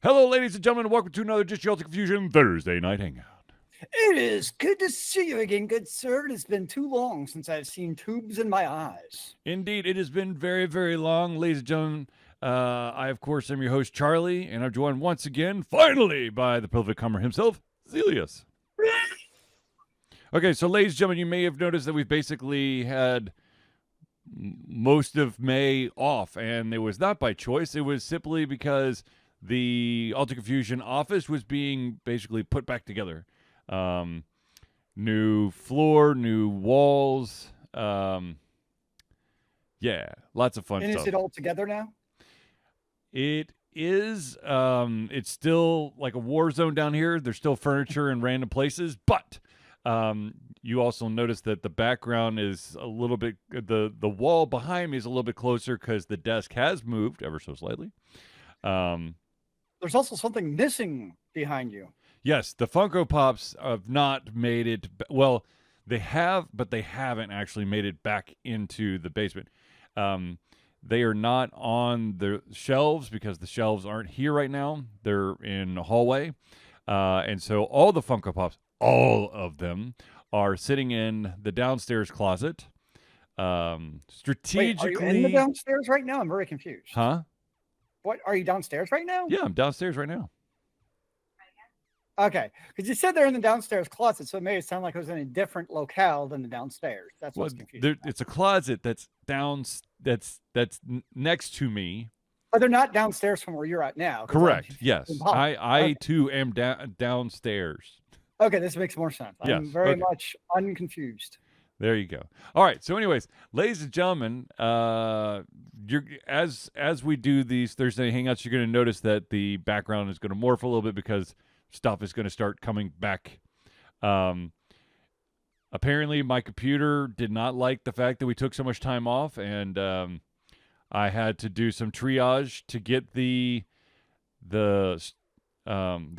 Hello, ladies and gentlemen. Welcome to another Just Yells Confusion Thursday Night Hangout. It is good to see you again, good sir. It has been too long since I've seen tubes in my eyes. Indeed, it has been very, very long, ladies and gentlemen. I, of course, am your host, Charlie, and I'm joined once again, finally, by the pelvic hummer himself, Zealeus. Okay, so ladies and gentlemen, you may have noticed that we've basically had most of May off, and it was not by choice. It was simply because the Alter Confusion office was being basically put back together. New floor, new walls. Yeah, lots of fun And stuff. is it all together now? It is. It's still like a war zone down here. There's still furniture in random places, but you also notice that the background is a little bit. The wall behind me is a little bit closer because the desk has moved ever so slightly. There's also something missing behind you. Yes, the Funko Pops have not made it. Well, they have, but they haven't actually made it back into the basement. They are not on the shelves because the shelves aren't here right now. They're in the hallway. And so all the Funko Pops, all of them, are sitting in the downstairs closet. Strategically. Wait, are you in the downstairs right now? I'm very confused. Huh? What, are you downstairs right now? Yeah, I'm downstairs right now. Okay, because you said they're in the downstairs closet, so it made it sound like it was in a different locale than the downstairs. That's what's confusing. It's a closet that's that's next to me. But they're not downstairs from where you're at now. Correct. Yes, I okay. too am downstairs. Okay, this makes more sense. Yes, I'm very much unconfused. There you go. All right. So, anyways, ladies and gentlemen, as we do these Thursday hangouts, you're going to notice that the background is going to morph a little bit because stuff is going to start coming back. Apparently, my computer did not like the fact that we took so much time off, and I had to do some triage to get the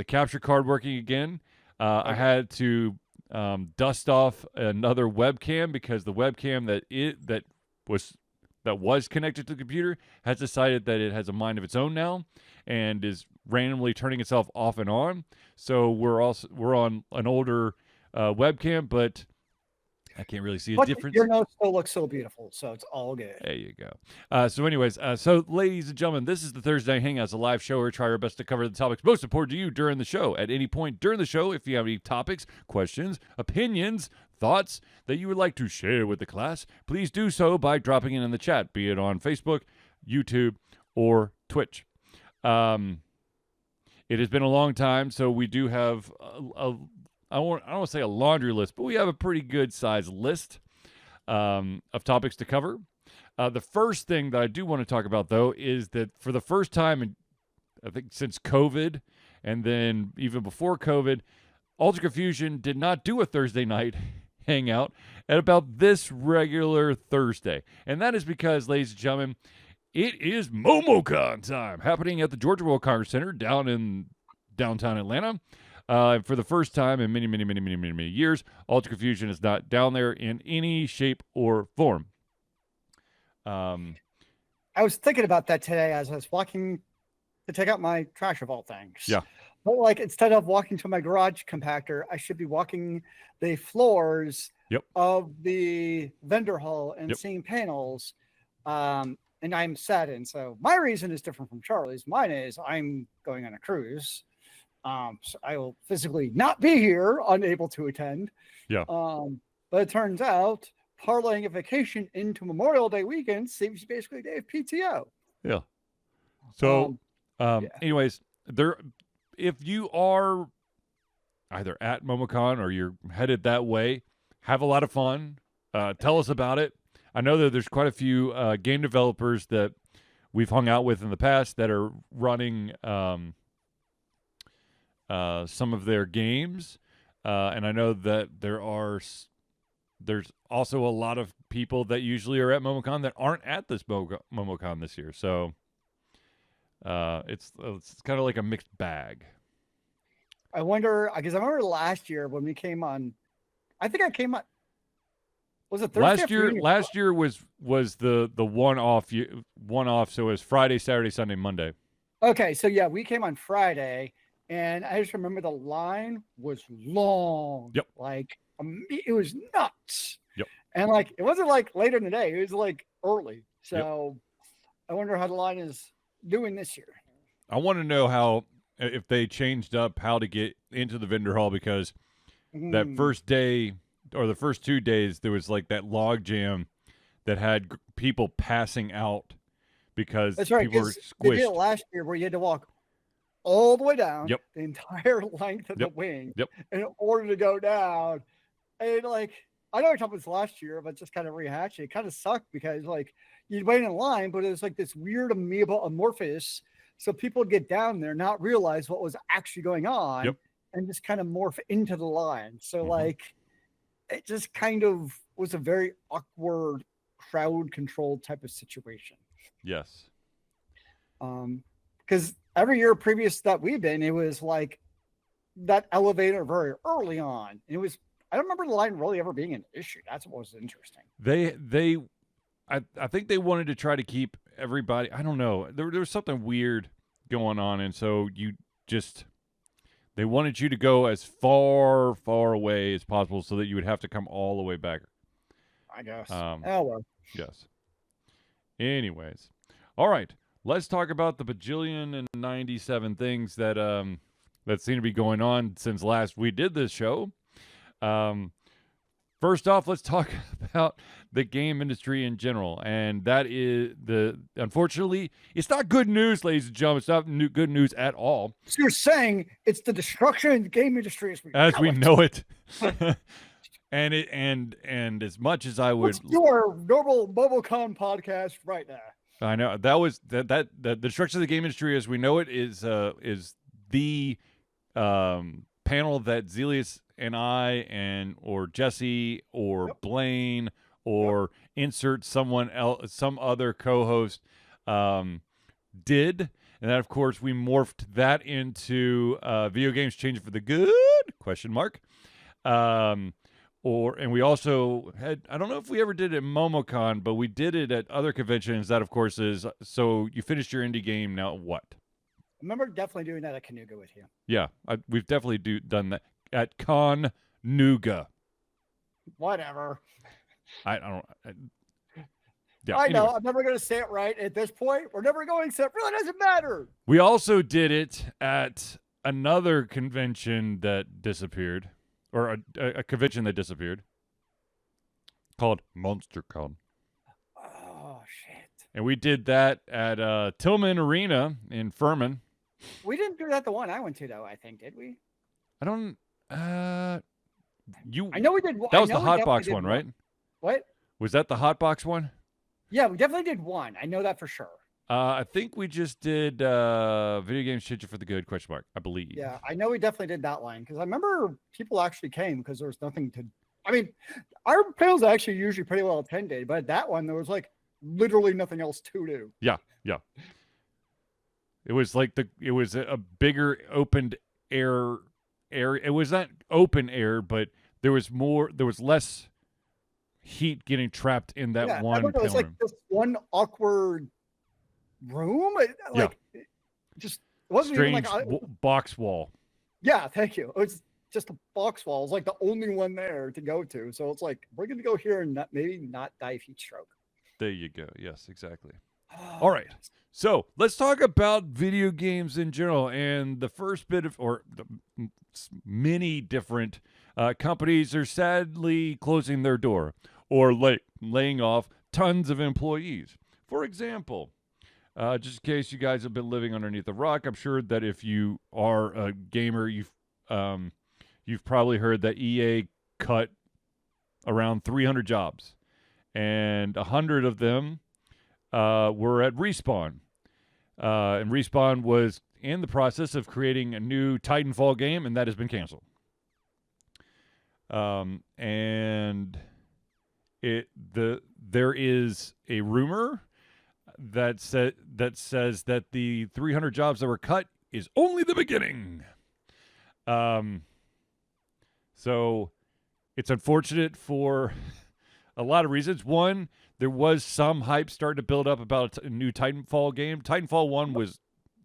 capture card working again. Okay. I had to dust off another webcam because the webcam that was connected to the computer has decided that it has a mind of its own now and is randomly turning itself off and on. So we're on an older webcam, but I can't really see a difference. Your notes still look so beautiful, so it's all good. There you go. So anyways, so ladies and gentlemen, this is the Thursday Hangouts, a live show where we try our best to cover the topics most important to you during the show. At any point during the show, if you have any topics, questions, opinions, thoughts that you would like to share with the class, please do so by dropping it in the chat, be it on Facebook, YouTube, or Twitch. It has been a long time, so we do have I don't want to say a laundry list, but we have a pretty good size list of topics to cover. The first thing that I do want to talk about, though, is that for the first time, I think since COVID, and then even before COVID, Alter Confusion did not do a Thursday night hangout at about this regular Thursday. And that is because, ladies and gentlemen, it is MomoCon time, happening at the Georgia World Congress Center down in downtown Atlanta. For the first time in many years, Alter Confusion is not down there in any shape or form. I was thinking about that today as I was walking to take out my trash of all things. Yeah. But like, instead of walking to my garage compactor, I should be walking the floors of the vendor hall and seeing panels. And I'm saddened. So my reason is different from Charlie's. Mine is I'm going on a cruise. So I will physically not be here, unable to attend. Yeah. But it turns out parlaying a vacation into Memorial Day weekend saves you basically a day of PTO. Yeah. So, anyways, if you are either at MomoCon or you're headed that way, have a lot of fun. Tell us about it. I know that there's quite a few game developers that we've hung out with in the past that are running some of their games, and I know that there's also a lot of people that usually are at MomoCon that aren't at this MomoCon this year. So it's kind of like a mixed bag. I wonder, because I remember last year when we came on, I think I came on. Was it Thursday? Last year was the one off. So it was Friday, Saturday, Sunday, Monday. Okay, so yeah, we came on Friday, and I just remember the line was long. Yep. Like it was nuts. Yep. And like it wasn't like later in the day; it was like early. So I wonder how the line is doing this year. I want to know how if they changed up how to get into the vendor hall, because that first day or the first 2 days there was like that log jam that had people passing out because That's right, people were they did it squished. last year where you had to walk all the way down Yep. the entire length of Yep. the wing Yep. in order to go down. And like I know I talked about this last year, but just kind of rehashing. It kind of sucked because like you'd wait in line, but it was like this weird amoeba amorphous. So people would get down there, not realize what was actually going on, Yep. and just kind of morph into the line. So like it just kind of was a very awkward crowd controlled type of situation. Yes. Because every year previous that we've been, it was like that elevator very early on. It was I don't remember the line really ever being an issue. That's what was interesting. I think they wanted to try to keep everybody. I don't know. There was something weird going on, and so they wanted you to go as far away as possible, so that you would have to come all the way back. I guess. Oh well. Yes. Anyways, all right. Let's talk about the bajillion and 97 things that seem to be going on since last we did this show. First off, let's talk about the game industry in general, and that is unfortunately, it's not good news, ladies and gentlemen. It's not good news at all. So you're saying it's the destruction of the game industry as we know it. and as much as I would, let's do our normal MobileCon podcast right now. I know that was that the destruction of the game industry as we know it is the panel that Zealeus and I or Jesse or Blaine or insert someone else, some other co-host did, and that of course we morphed that into video games changing for the good ? And we also had, I don't know if we ever did it at MomoCon, but we did it at other conventions. That, of course, is, so you finished your indie game, now what? I remember definitely doing that at Canuga with you. Yeah, we've definitely done that at Con-Nuga. Whatever. I don't yeah, I know. Anyway. I'm never going to say it right at this point. We're never going to, so it really doesn't matter. We also did it at another convention that disappeared. Or a convention that disappeared called MonsterCon. Oh, shit. And we did that at Tillman Arena in Furman. We didn't do that the one I went to, though, I think, did we? I don't... I know we did. That was the Hotbox one, right? What? Was that the Hotbox one? Yeah, we definitely did one. I know that for sure. I think we just did video games changing for the good ? I believe. Yeah, I know we definitely did that line because I remember people actually came because there was nothing to. I mean, our panels are actually usually pretty well attended, but that one there was like literally nothing else to do. Yeah. It was like it was a bigger open air area. It was not open air, but there was less heat getting trapped in that one. It was like this one awkward room, it just wasn't strange even like box wall. Yeah, thank you. It was just a box wall. It was like the only one there to go to. So it's like we're gonna go here and maybe not die heat stroke. There you go. Yes, exactly. All right. So let's talk about video games in general, and the first bit of many different companies are sadly closing their door or laying off tons of employees. For example. Just in case you guys have been living underneath a rock, I'm sure that if you are a gamer, you've probably heard that EA cut around 300 jobs, and 100 of them were at Respawn. And Respawn was in the process of creating a new Titanfall game, and that has been canceled. And there is a rumor that says that the 300 jobs that were cut is only the beginning. So it's unfortunate for a lot of reasons. One, there was some hype starting to build up about a new Titanfall game. Titanfall 1 was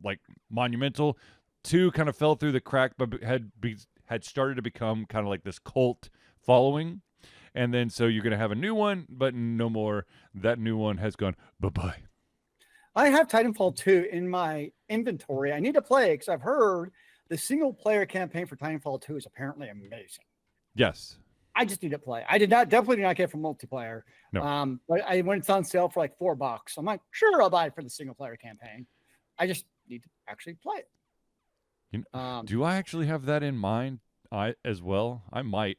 like monumental. 2 kind of fell through the crack, but had started to become kind of like this cult following. And then so you're going to have a new one, but no more. That new one has gone bye-bye. I have Titanfall 2 in my inventory. I need to play it because I've heard the single-player campaign for Titanfall 2 is apparently amazing. Yes. I just need to play. I definitely did not get it for multiplayer. No. But when it's on sale for like $4, I'm like, sure, I'll buy it for the single-player campaign. I just need to actually play it. Do I actually have that in mind as well? I might.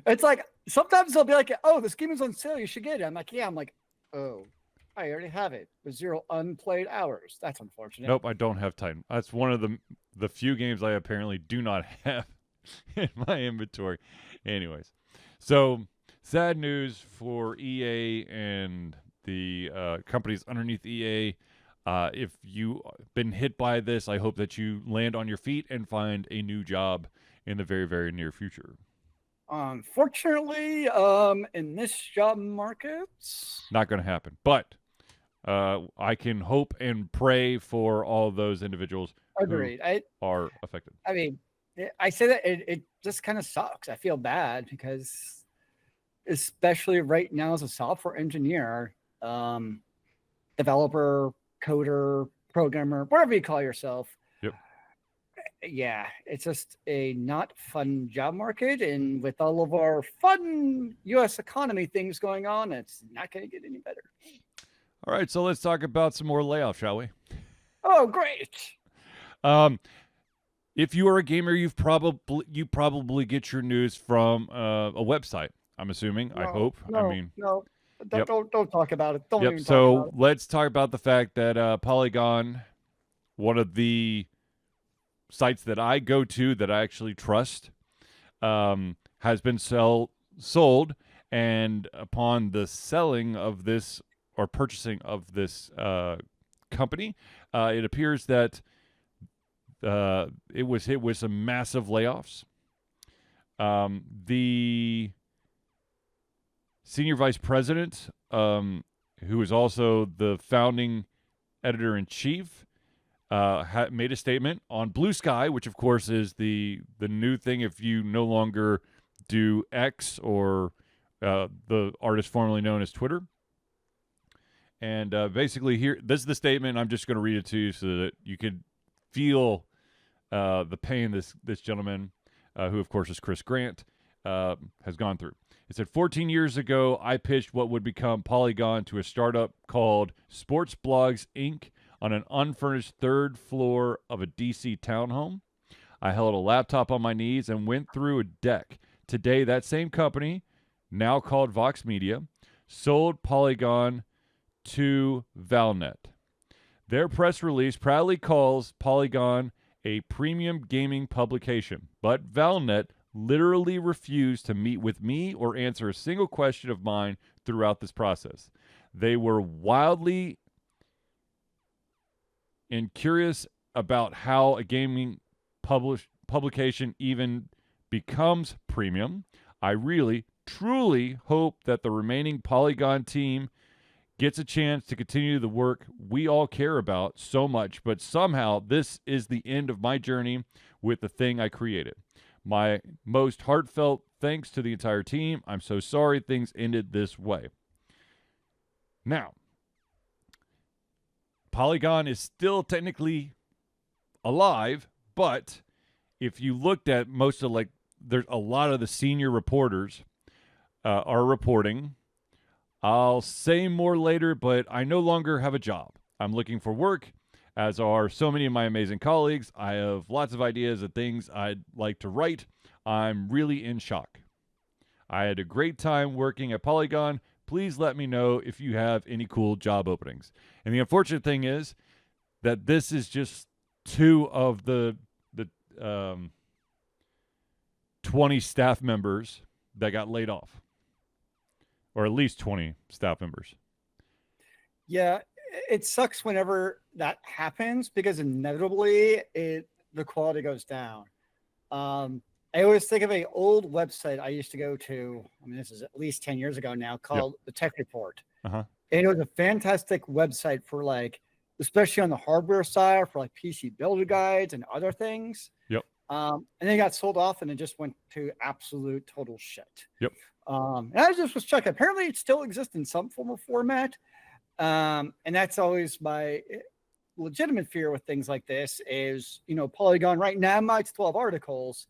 It's like sometimes they'll be like, oh, this game is on sale. You should get it. I'm like, yeah. I'm like, oh, I already have it with 0 unplayed hours. That's unfortunate. Nope, I don't have Titan. That's one of the few games I apparently do not have in my inventory. Anyways, so sad news for EA and the companies underneath EA. If you've been hit by this, I hope that you land on your feet and find a new job in the very, very near future. Unfortunately, in this job market, not going to happen. But I can hope and pray for all those individuals Agreed. who are affected. I mean, I say that it just kind of sucks. I feel bad because, especially right now as a software engineer, developer, coder, programmer, whatever you call yourself. Yep. Yeah, it's just a not fun job market. And with all of our fun U.S. economy things going on, it's not going to get any better. All right, so let's talk about some more layoffs, shall we? Oh, great. If you are a gamer, you probably get your news from a website, I'm assuming. I hope. Don't talk about it. Don't even so talk about it. Let's talk about the fact that Polygon, one of the sites that I go to that I actually trust, has been sold, and upon the selling of this or purchasing of this company, it appears that it was hit with some massive layoffs. The senior vice president, who is also the founding editor-in-chief, made a statement on Blue Sky, which of course is the new thing if you no longer do X, or the artist formerly known as Twitter. And basically here, this is the statement. I'm just going to read it to you so that you could feel the pain this gentleman, who of course is Chris Grant, has gone through. It said, 14 years ago, I pitched what would become Polygon to a startup called Sports Blogs, Inc., on an unfurnished 3rd floor of a DC townhome. I held a laptop on my knees and went through a deck. Today, that same company, now called Vox Media, sold Polygon to Valnet. Their press release proudly calls Polygon a premium gaming publication, but Valnet literally refused to meet with me or answer a single question of mine throughout this process. They were wildly curious about how a gaming publication even becomes premium. I really, truly hope that the remaining Polygon team gets a chance to continue the work we all care about so much, but somehow this is the end of my journey with the thing I created. My most heartfelt thanks to the entire team. I'm so sorry things ended this way. Now, Polygon is still technically alive, but if you looked at most of, there's a lot of the senior reporters are reporting. I'll say more later, but I no longer have a job. I'm looking for work, as are so many of my amazing colleagues. I have lots of ideas of things I'd like to write. I'm really in shock. I had a great time working at Polygon. Please let me know if you have any cool job openings. And the unfortunate thing is that this is just 2 of the 20 staff members that got laid off. Or at least 20 staff members. Yeah, it sucks whenever that happens because inevitably the quality goes down. I always think of an old website I used to go to. I mean, this is at least 10 years ago now, called The Tech Report. Uh-huh. And it was a fantastic website for especially on the hardware side for like PC builder guides and other things. Yep. And they got sold off and it just went to absolute total shit. Yep. And I just was checking. Apparently it still exists in some form or format. And that's always my legitimate fear with things like this is, Polygon right now might 12 articles.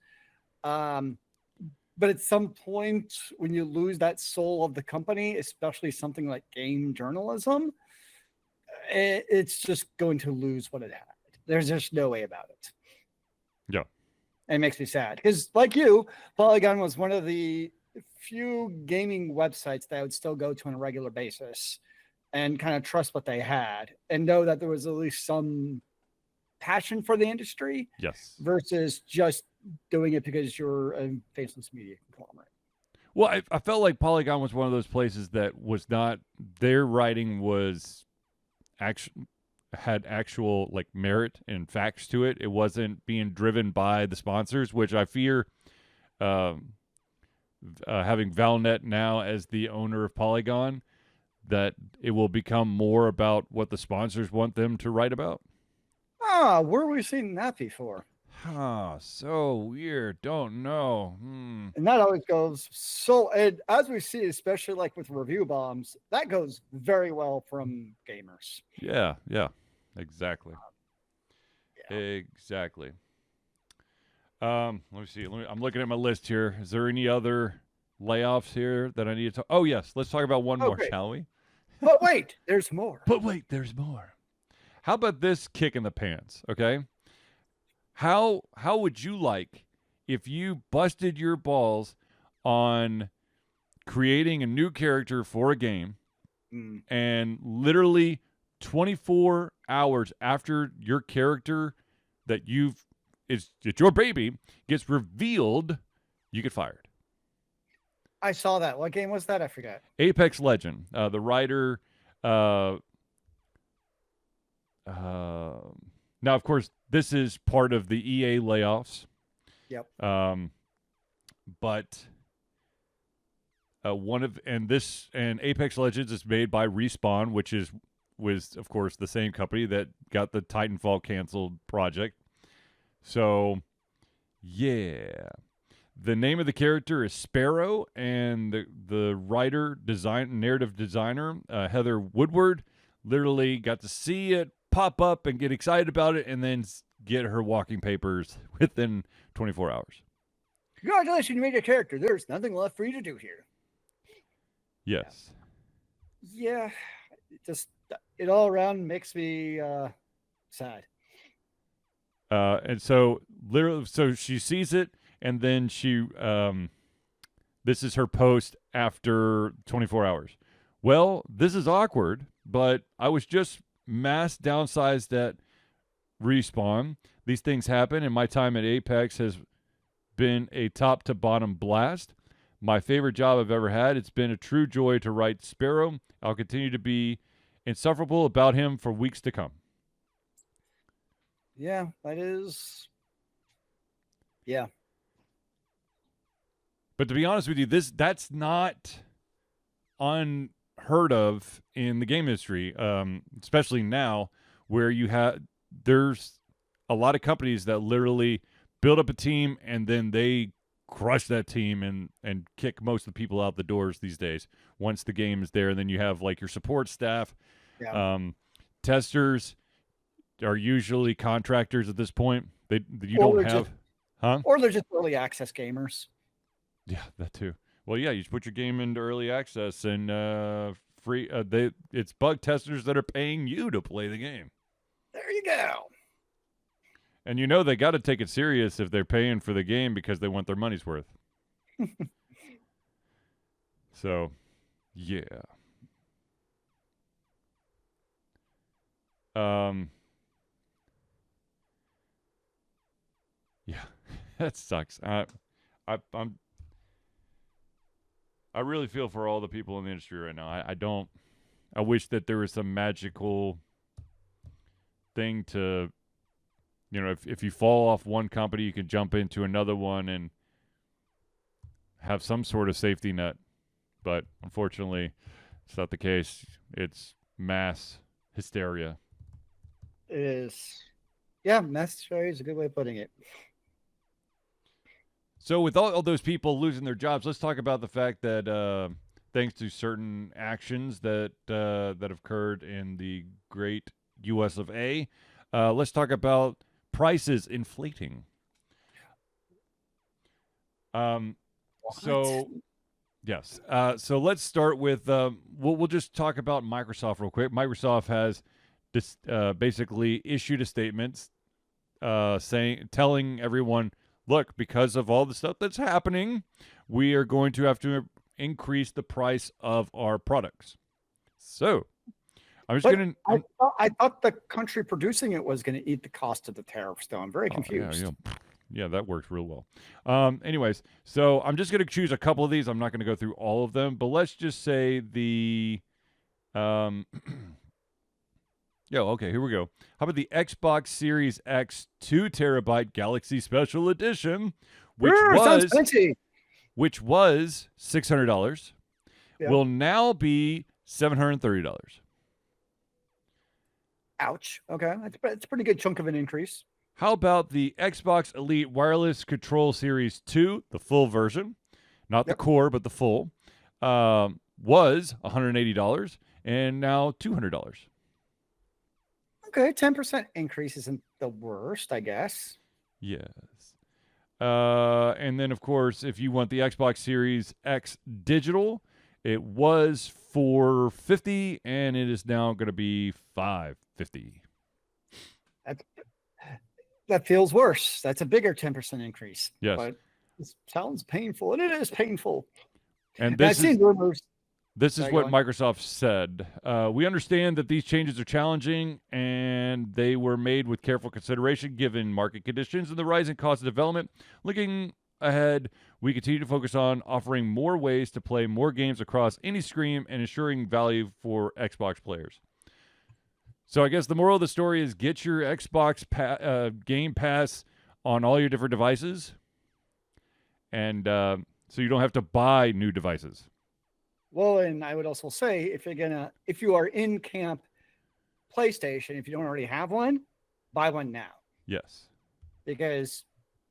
But at some point when you lose that soul of the company, especially something like game journalism, it's just going to lose what it had. There's just no way about it. Yeah. It makes me sad because, like you, Polygon was one of the few gaming websites that I would still go to on a regular basis and kind of trust what they had and know that there was at least some passion for the industry. Yes. Versus just doing it because you're a faceless media conglomerate. Well, I felt like Polygon was one of those places that was not, their writing was had actual like merit and facts to it. It wasn't being driven by the sponsors, which I fear having Valnet now as the owner of Polygon, that it will become more about what the sponsors want them to write about. Where have we seen that before? So weird. Don't know. And that always goes so, and as we see, especially like with review bombs, that goes very well from gamers. Yeah, exactly. Exactly. Let me see. I'm looking at my list here. Is there any other layoffs here that I need to talk? Oh, yes. Let's talk about one more, shall we? But wait, there's more. There's more. How about this kick in the pants, okay? How would you like if you busted your balls on creating a new character for a game and literally 24 hours after your character that it's your baby gets revealed, you get fired? I saw that. What game was that? I forgot. Apex Legend. The writer now, of course, this is part of the EA layoffs. Yep. But and Apex Legends is made by Respawn, which was of course the same company that got the Titanfall canceled project. So, yeah. The name of the character is Sparrow, and the narrative designer, Heather Woodward, literally got to see it pop up and get excited about it and then get her walking papers within 24 hours. Congratulations, you made your character. There's nothing left for you to do here. Yes. Yeah. It all around makes me sad. And so literally, so she sees it, and then this is her post after 24 hours. Well, this is awkward, but I was just mass downsized at Respawn. These things happen, and my time at Apex has been a top to bottom blast. My favorite job I've ever had. It's been a true joy to write Sparrow. I'll continue to be insufferable about him for weeks to come. Yeah, that is. Yeah. But to be honest with you, that's not unheard of in the game industry, especially now where there's a lot of companies that literally build up a team and then they crush that team and kick most of the people out the doors these days once the game is there. And then you have like your support staff. Yeah. Testers are usually contractors at this point. Or they're just early access gamers. Yeah, that too. Well, yeah, you just put your game into early access and free. It's bug testers that are paying you to play the game. There you go. And they got to take it serious if they're paying for the game because they want their money's worth. So, yeah. Yeah, that sucks. I really feel for all the people in the industry right now. I wish that there was some magical thing to, if you fall off one company, you can jump into another one and have some sort of safety net. But unfortunately, it's not the case. It's mass hysteria. It is. Yeah, necessary is a good way of putting it. So with all those people losing their jobs, let's talk about the fact that thanks to certain actions that have occurred in the great U.S. of A., let's talk about prices inflating. So yes. So let's start with we'll just talk about Microsoft real quick. Microsoft has basically issued a statement telling everyone, look, because of all the stuff that's happening, we are going to have to increase the price of our products. So I'm just going to. I thought the country producing it was going to eat the cost of the tariffs, though. I'm very confused. Yeah, that works real well. Anyways, so I'm just going to choose a couple of these. I'm not going to go through all of them, but let's just say the. Okay, here we go. How about the Xbox Series X 2 terabyte Galaxy Special Edition, which was $600, will now be $730. Ouch. Okay, it's a pretty good chunk of an increase. How about the Xbox Elite Wireless Control Series 2, the full version, not the core, but the full, was $180 and now $200. Okay, 10% increase isn't the worst, I guess. Yes. And then, of course, if you want the Xbox Series X digital, it was $450 and it is now going to be $550. That feels worse. That's a bigger 10% increase. Yes. But it sounds painful, and it is painful. And I've seen rumors. This is what Microsoft said. We understand that these changes are challenging, and they were made with careful consideration given market conditions and the rising cost of development. Looking ahead, we continue to focus on offering more ways to play more games across any screen and ensuring value for Xbox players. So I guess the moral of the story is get your Xbox Game Pass on all your different devices, and so you don't have to buy new devices. Well, and I would also say if you are in camp PlayStation, if you don't already have one, buy one now. Yes. Because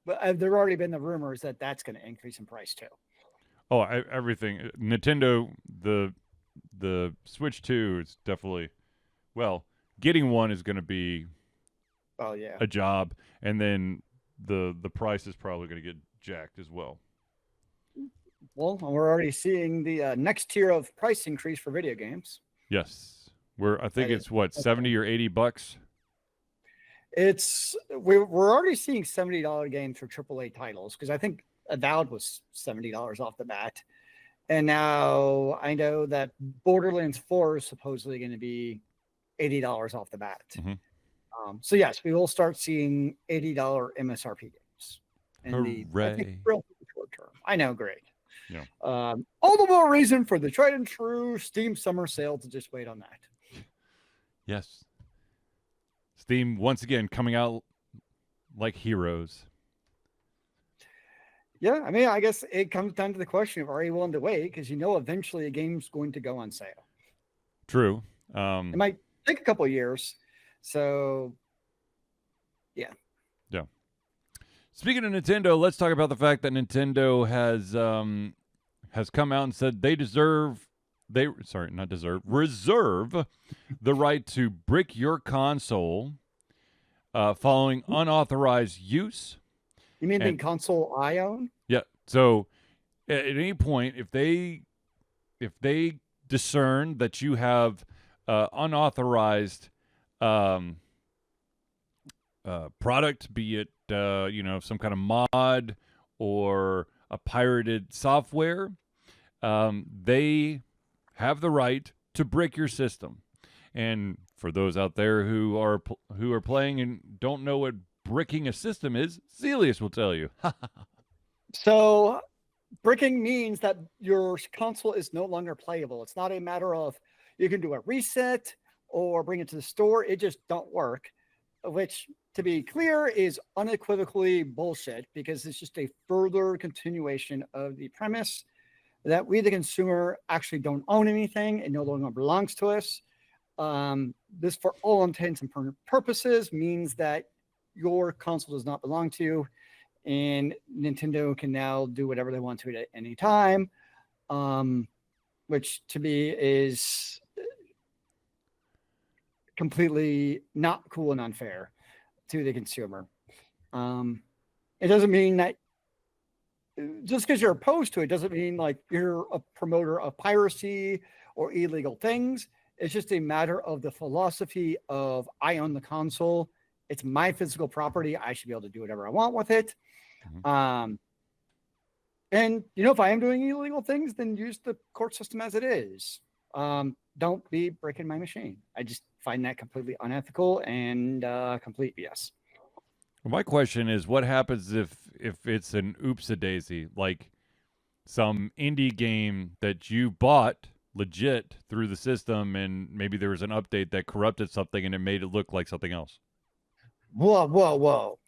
there have already been the rumors that that's going to increase in price too. Oh, everything. Nintendo, the Switch 2 is definitely, getting one is going to be a job, and then the price is probably going to get jacked as well. Well, we're already seeing the next tier of price increase for video games. Yes, I think it's what, $70 or $80. We're already seeing $70 games for AAA titles, because I think Avowed was $70 off the bat, and now I know that Borderlands 4 is supposedly going to be $80 off the bat. Mm-hmm. So yes, we will start seeing $80 MSRP games. Hooray! I think real short term. I know, great. Yeah. All the more reason for the tried and true Steam summer sale to just wait on that. Yes. Steam once again coming out like heroes. Yeah, I mean, I guess it comes down to the question of, are you willing to wait? Because eventually a game's going to go on sale. True. It might take a couple of years. So, yeah. Yeah. Speaking of Nintendo, let's talk about the fact that Nintendo has come out and said reserve the right to brick your console following unauthorized use. You mean the console I own? Yeah. So at any point, if they discern that you have unauthorized product, be it some kind of mod or a pirated software, they have the right to brick your system. And for those out there who are playing and don't know what bricking a system is, Zealeus will tell you. So bricking means that your console is no longer playable. It's not a matter of you can do a reset or bring it to the store. It just don't work, which, to be clear, is unequivocally bullshit, because it's just a further continuation of the premise that we, the consumer, actually don't own anything. It no longer belongs to us. This, for all intents and purposes, means that your console does not belong to you, and Nintendo can now do whatever they want to it at any time, which to me is completely not cool and unfair to the consumer. It doesn't mean that just because you're opposed to it doesn't mean like you're a promoter of piracy or illegal things. It's just a matter of the philosophy of I own the console. It's my physical property. I should be able to do whatever I want with it. And, if I am doing illegal things, then use the court system as it is. Don't be breaking my machine. I just find that completely unethical and complete BS. Well, my question is, what happens if it's an oops-a-daisy, like some indie game that you bought legit through the system, and maybe there was an update that corrupted something and it made it look like something else? Whoa.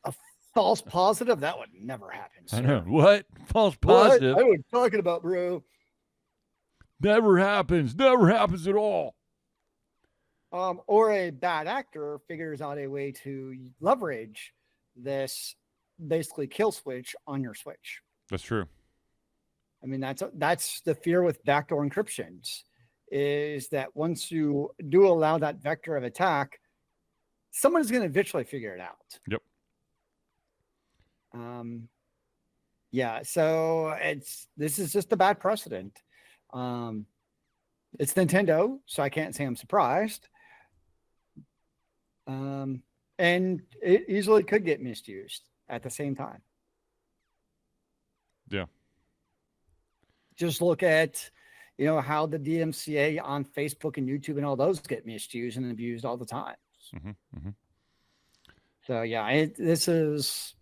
A false positive? That would never happen, sir. I know. What? False positive? What are you talking about, bro? Never happens. Never happens at all. Or a bad actor figures out a way to leverage this basically kill switch on your Switch. That's true. I mean, that's the fear with backdoor encryptions, is that once you do allow that vector of attack, someone is going to eventually figure it out. Yep. Yeah. So this is just a bad precedent. It's Nintendo, so I can't say I'm surprised. And it easily could get misused at the same time. Yeah. Just look at, how the DMCA on Facebook and YouTube and all those get misused and abused all the time. So yeah, this is,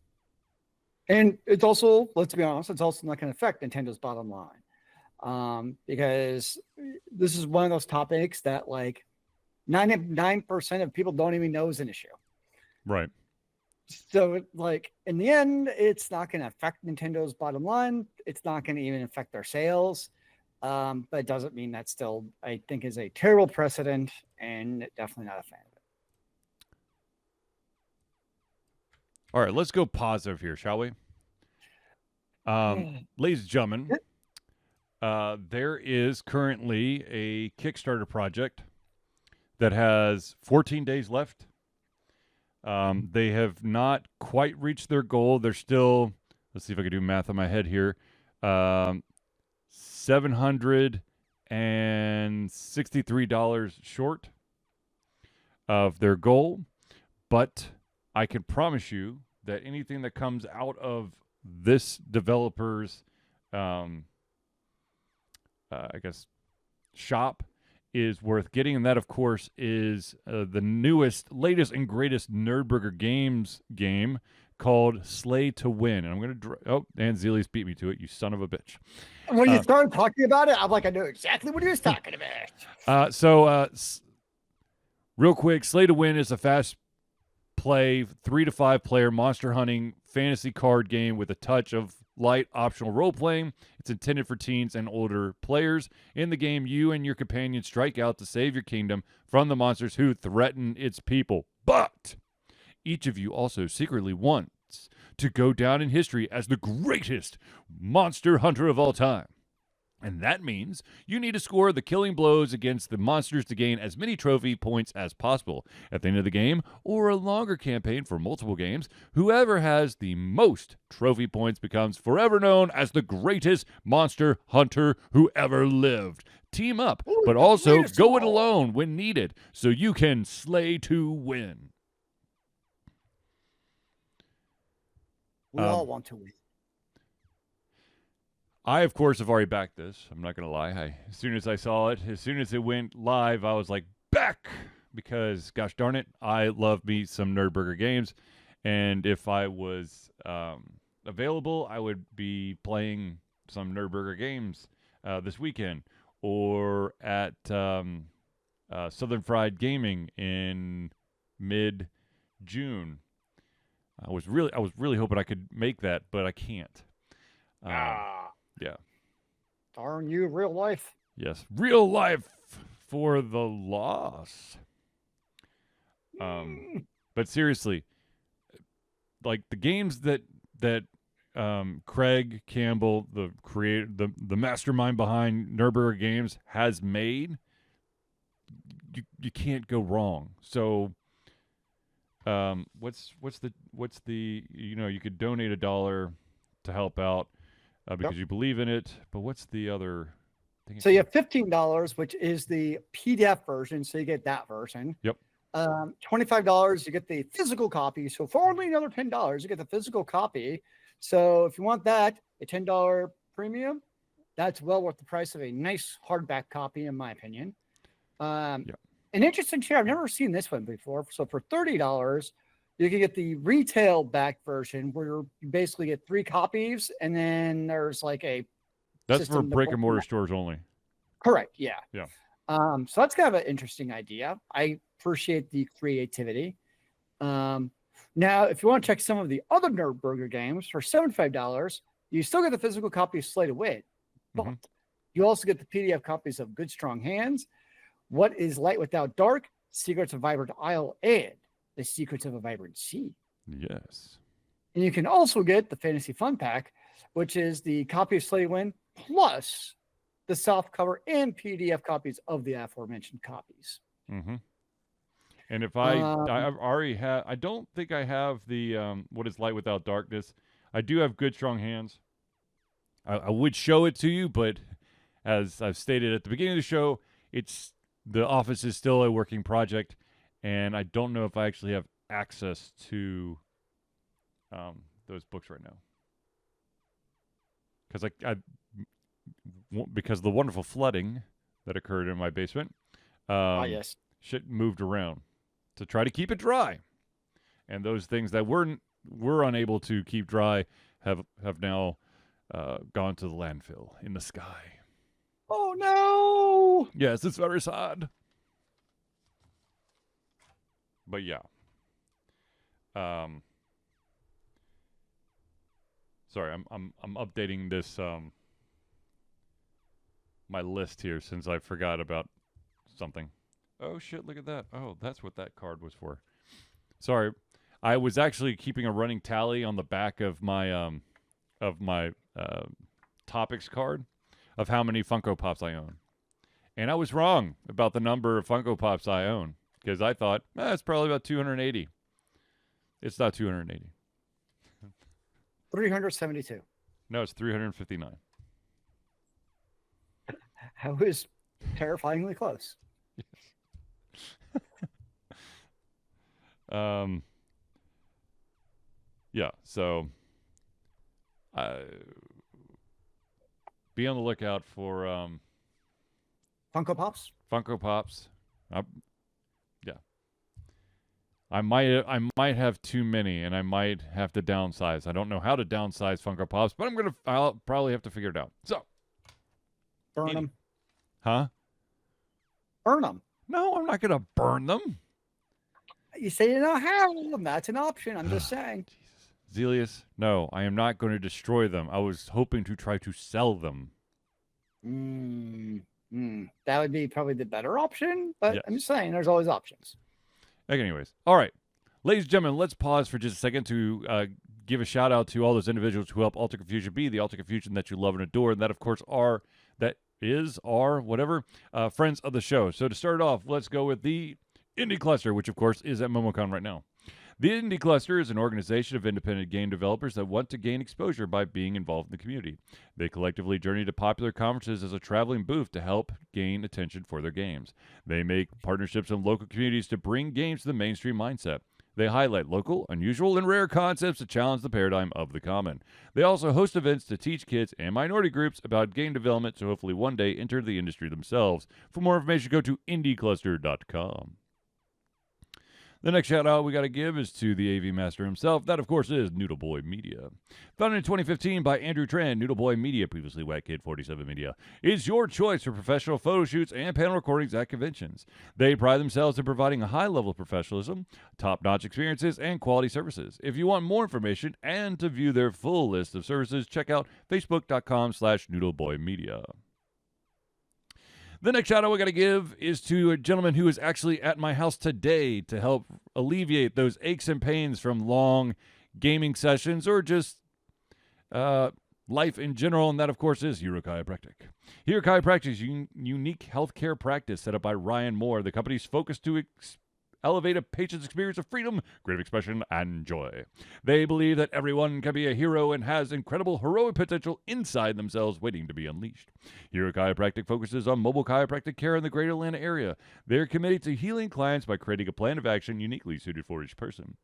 and it's also, let's be honest, it's also not going to affect Nintendo's bottom line, because this is one of those topics that like 99% of people don't even know is an issue. Right. So like in the end, it's not going to affect Nintendo's bottom line. It's not going to even affect their sales. But it doesn't mean that still, I think, is a terrible precedent, and definitely not a fan of it. All right, let's go positive here, shall we? Ladies and gentlemen, there is currently a Kickstarter project that has 14 days left. They have not quite reached their goal. They're still, let's see if I can do math in my head here, $763 short of their goal. But I can promise you that anything that comes out of this developer's, shop is worth getting. And that, of course, is the newest, latest, and greatest NerdBurger Games game called Slay to Win. And I'm going to... and Zealeus beat me to it, you son of a bitch. When you started talking about it, I'm like, I know exactly what he was talking about. Real quick, Slay to Win is a fast play 3 to 5 player monster hunting fantasy card game with a touch of light optional role playing. It's intended for teens and older players. In the game, you and your companion strike out to save your kingdom from the monsters who threaten its people. But each of you also secretly wants to go down in history as the greatest monster hunter of all time. And that means you need to score the killing blows against the monsters to gain as many trophy points as possible. At the end of the game, or a longer campaign for multiple games, whoever has the most trophy points becomes forever known as the greatest monster hunter who ever lived. Team up, but also go it alone when needed, so you can slay to win. We all want to win. I, of course, have already backed this. I'm not going to lie. As soon as I saw it, as soon as it went live, I was like, back! Because, gosh darn it, I love me some NerdBurger games. And if I was available, I would be playing some NerdBurger games this weekend. Or at Southern Fried Gaming in mid-June. I was really hoping I could make that, but I can't. Yeah. Darn you, real life. Yes, real life for the loss. But seriously, like the games that Craig Campbell, the creator, the mastermind behind NerdBurger Games, has made, you can't go wrong. So, what's the you could donate $1 to help out because you believe in it. But what's the other thing? So you have $15, which is the PDF version, so you get that version. Yep. $25, you get the physical copy. So for only another $10, you get the physical copy. So if you want that, a $10 premium, that's well worth the price of a nice hardback copy, in my opinion. An interesting share. I've never seen this one before. So for $30, you can get the retail back version where you basically get 3 copies, and then there's like a that's for brick and mortar stores only. Correct. Yeah. Yeah. So that's kind of an interesting idea. I appreciate the creativity. Now, if you want to check some of the other NerdBurger games for $75, you still get the physical copy of Slay to Win, but you also get the PDF copies of Good Strong Hands, What is Light Without Dark, Secrets of Vibrant Isle, and The Secrets of a Vibrant Sea. Yes. And you can also get the Fantasy Fun Pack, which is the copy of Slay to Win plus the soft cover and PDF copies of the aforementioned copies. Mm-hmm. And if I already have, I don't think I have the What is Light Without Darkness. I do have Good Strong Hands. I would show it to you, but as I've stated at the beginning of the show, the office is still a working project, and I don't know if I actually have access to those books right now. Because of the wonderful flooding that occurred in my basement. Yes. Shit moved around to try to keep it dry. And those things that were unable to keep dry have now gone to the landfill in the sky. Oh, no! Yes, it's very sad. But yeah. Sorry, I'm updating this my list here since I forgot about something. Oh shit, look at that. Oh, that's what that card was for. Sorry. I was actually keeping a running tally on the back of my topics card of how many Funko Pops I own. And I was wrong about the number of Funko Pops I own because I thought, it's probably about 280. It's not 280. 372. No, it's 359. I was terrifyingly close. Yeah, so be on the lookout for Funko Pops? Funko Pops. Yeah. I might have too many, and I might have to downsize. I don't know how to downsize Funko Pops, but I'll probably have to figure it out. So, burn them. Huh? Burn them. No, I'm not gonna burn them. You say you don't have them. That's an option. I'm just saying. Jesus. Zealeus, no, I am not going to destroy them. I was hoping to try to sell them. That would be probably the better option, but yes. I'm just saying there's always options. Anyways, all right. Ladies and gentlemen, let's pause for just a second to give a shout out to all those individuals who help Alter Confusion be the Alter Confusion that you love and adore, and that, of course, are friends of the show. So to start off, let's go with the Indie Cluster, which, of course, is at MomoCon right now. The Indie Cluster is an organization of independent game developers that want to gain exposure by being involved in the community. They collectively journey to popular conferences as a traveling booth to help gain attention for their games. They make partnerships in local communities to bring games to the mainstream mindset. They highlight local, unusual, and rare concepts to challenge the paradigm of the common. They also host events to teach kids and minority groups about game development to hopefully one day enter the industry themselves. For more information, go to indiecluster.com. The next shout-out we got to give is to the AV master himself. That, of course, is Noodle Boy Media. Founded in 2015 by Andrew Tran, Noodle Boy Media, previously Whack Kid 47 Media, is your choice for professional photo shoots and panel recordings at conventions. They pride themselves in providing a high level of professionalism, top-notch experiences, and quality services. If you want more information and to view their full list of services, check out facebook.com/noodleboymedia. The next shout out we got to give is to a gentleman who is actually at my house today to help alleviate those aches and pains from long gaming sessions or just life in general, and that, of course, is Hero Chiropractic. Hero Chiropractic is a unique healthcare practice set up by Ryan Moore. The company's focused to elevate a patient's experience of freedom, creative expression, and joy. They believe that everyone can be a hero and has incredible heroic potential inside themselves waiting to be unleashed. Hero Chiropractic focuses on mobile chiropractic care in the greater Atlanta area. They're committed to healing clients by creating a plan of action uniquely suited for each person.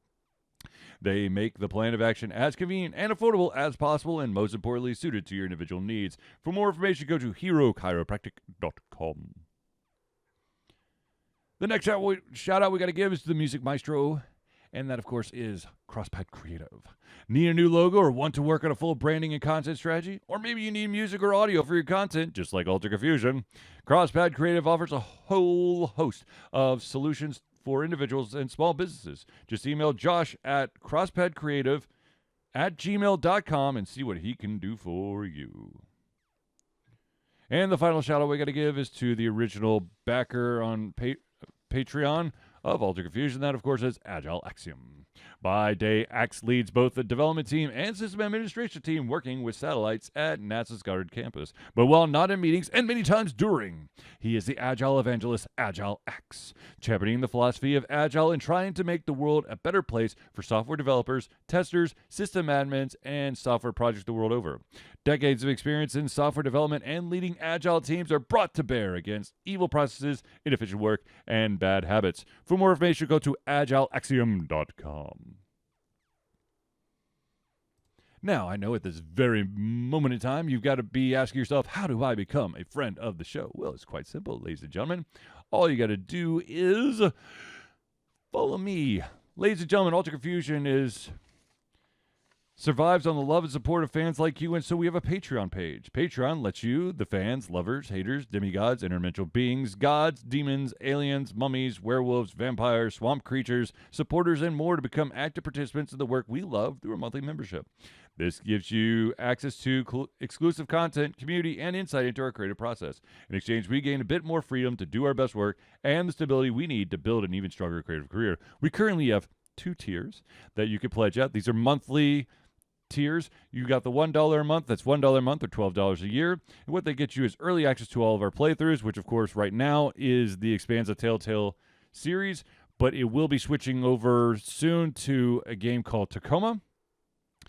They make the plan of action as convenient and affordable as possible and, most importantly, suited to your individual needs. For more information, go to herochiropractic.com. The next shout out we got to give is to the music maestro, and that, of course, is CrossPad Creative. Need a new logo or want to work on a full branding and content strategy? Or maybe you need music or audio for your content, just like Alter Confusion. CrossPad Creative offers a whole host of solutions for individuals and small businesses. Just email Josh at crosspadcreative@gmail.com and see what he can do for you. And the final shout out we got to give is to the original backer on Patreon of Alter Confusion. That, of course, is Agile Axiom. By day, Axe leads both the development team and system administration team working with satellites at NASA's Goddard campus. But while not in meetings, and many times during, he is the Agile evangelist, Agile Axe, championing the philosophy of Agile and trying to make the world a better place for software developers, testers, system admins, and software projects the world over. Decades of experience in software development and leading Agile teams are brought to bear against evil processes, inefficient work, and bad habits. For more information, go to agileaxiom.com. Now, I know at this very moment in time, you've got to be asking yourself, how do I become a friend of the show? Well, it's quite simple, ladies and gentlemen. All you got to do is follow me. Ladies and gentlemen, Alter Confusion survives on the love and support of fans like you, and so we have a Patreon page. Patreon lets you, the fans, lovers, haters, demigods, interdimensional beings, gods, demons, aliens, mummies, werewolves, vampires, swamp creatures, supporters, and more to become active participants in the work we love through a monthly membership. This gives you access to exclusive content, community, and insight into our creative process. In exchange, we gain a bit more freedom to do our best work and the stability we need to build an even stronger creative career. We currently have 2 tiers that you can pledge at. These are monthly tiers. You got the $1 a month. That's $1 a month or $12 a year. And what they get you is early access to all of our playthroughs, which, of course, right now is the Expanse of Telltale series, but it will be switching over soon to a game called Tacoma.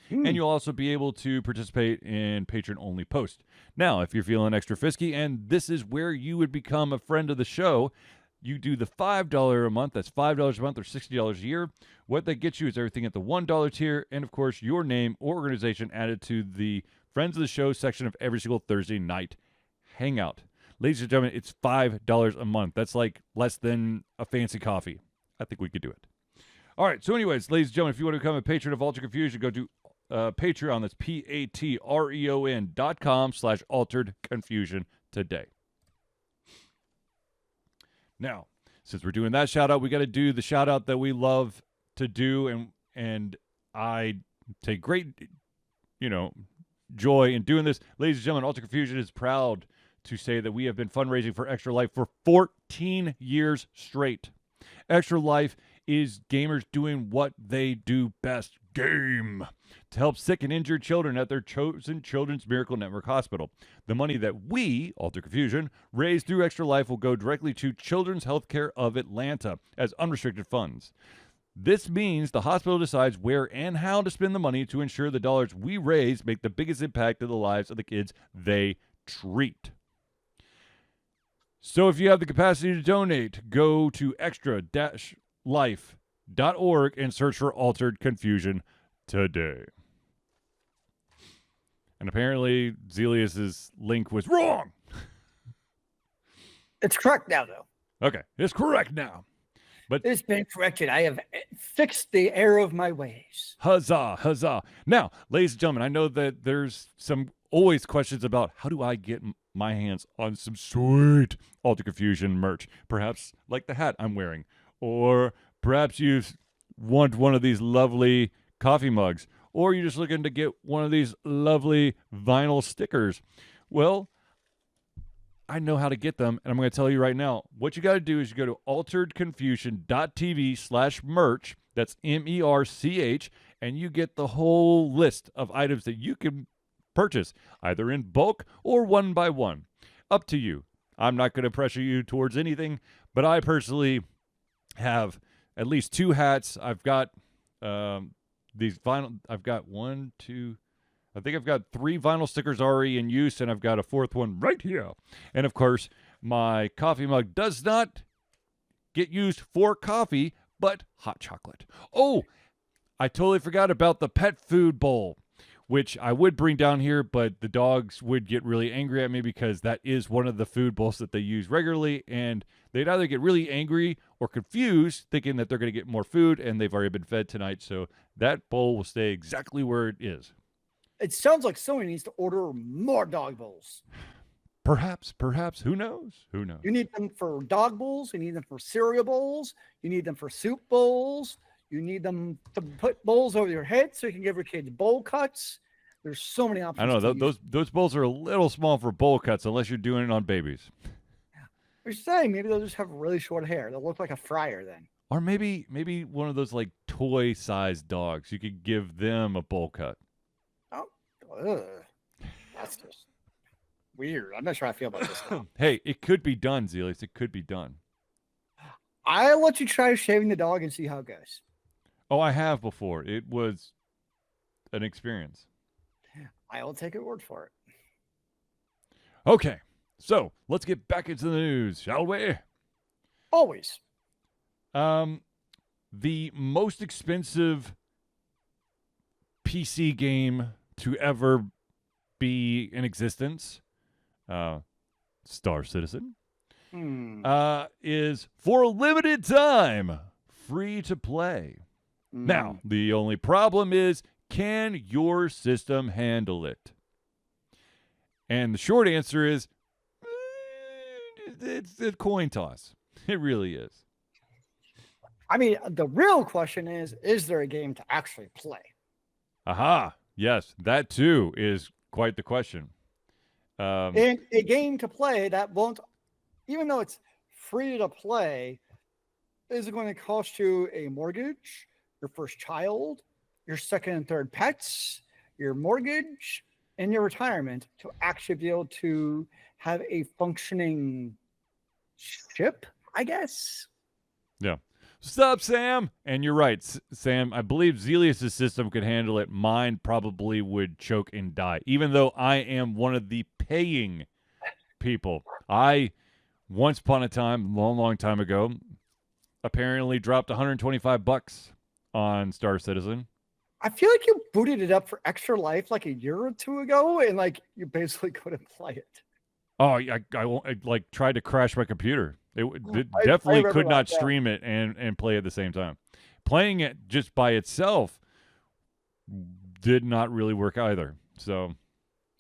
And you'll also be able to participate in patron-only posts. Now, if you're feeling extra fisky, and this is where you would become a friend of the show, you do the $5 a month. That's $5 a month or $60 a year. What that gets you is everything at the $1 tier, and, of course, your name or organization added to the Friends of the Show section of every single Thursday night hangout. Ladies and gentlemen, it's $5 a month. That's like less than a fancy coffee. I think we could do it. All right, so anyways, ladies and gentlemen, if you want to become a patron of Alter Confusion, go to Patreon. That's patreon.com/altered confusion today. Now, since we're doing that shout out, we got to do the shout out that we love to do, and I take great, joy in doing this. Ladies and gentlemen, Alter Confusion is proud to say that we have been fundraising for Extra Life for 14 years straight. Extra Life is gamers doing what they do best, game, to help sick and injured children at their chosen Children's Miracle Network Hospital. The money that we, Alter Confusion, raise through Extra Life will go directly to Children's Healthcare of Atlanta as unrestricted funds. This means the hospital decides where and how to spend the money to ensure the dollars we raise make the biggest impact in the lives of the kids they treat. So if you have the capacity to donate, go to extra-life.org and search for Altered Confusion today. And apparently, Zealeus' link was wrong. It's correct now, though. Okay, it's correct now. But it's been corrected. I have fixed the error of my ways. Huzzah, huzzah. Now, ladies and gentlemen, I know that there's some always questions about how do I get my hands on some sweet Alter Confusion merch. Perhaps like the hat I'm wearing. Or perhaps you want one of these lovely coffee mugs. Or you're just looking to get one of these lovely vinyl stickers. Well, I know how to get them, and I'm going to tell you right now. What you got to do is you go to alteredconfusion.tv/merch. That's MERCH, and you get the whole list of items that you can purchase, either in bulk or one by one. Up to you. I'm not going to pressure you towards anything, but I personally have at least 2 hats. I've got these vinyl. I've got 1, 2. I think I've got 3 vinyl stickers already in use, and I've got a 4th one right here. And of course, my coffee mug does not get used for coffee, but hot chocolate. Oh, I totally forgot about the pet food bowl, which I would bring down here, but the dogs would get really angry at me because that is one of the food bowls that they use regularly, and they'd either get really angry or confused, thinking that they're going to get more food, and they've already been fed tonight, so that bowl will stay exactly where it is. It sounds like someone needs to order more dog bowls. Perhaps. Who knows? You need them for dog bowls. You need them for cereal bowls. You need them for soup bowls. You need them to put bowls over your head so you can give your kids bowl cuts. There's so many options. I know those bowls are a little small for bowl cuts unless you're doing it on babies. You're saying maybe they'll just have really short hair. They'll look like a fryer then. Or maybe one of those like toy-sized dogs. You could give them a bowl cut. Ugh. That's just weird. I'm not sure how I feel about this now. Hey, it could be done, Zealeus. It could be done. I'll let you try shaving the dog and see how it goes. Oh, I have before. It was an experience. I will take your word for it. Okay, so let's get back into the news, shall we? Always. The most expensive PC game to ever be in existence, Star Citizen, is for a limited time free to play. Now, the only problem is, can your system handle it? And the short answer is, it's a coin toss. It really is. I mean, the real question is there a game to actually play? Aha. Yes, that too is quite the question. And a game to play that won't, even though it's free to play, is it going to cost you a mortgage, your first child, your second and third pets, your mortgage, and your retirement to actually be able to have a functioning ship, I guess? Yeah. Sup, Sam? And you're right, Sam. I believe Zealeus' system could handle it. Mine probably would choke and die, even though I am one of the paying people. I, once upon a time, long time ago, apparently dropped $125 on Star Citizen. I feel like you booted it up for Extra Life like a year or 2 ago, and like you basically couldn't play it. Oh, I like tried to crash my computer. It definitely could not stream it and play at the same time. Playing it just by itself did not really work either. So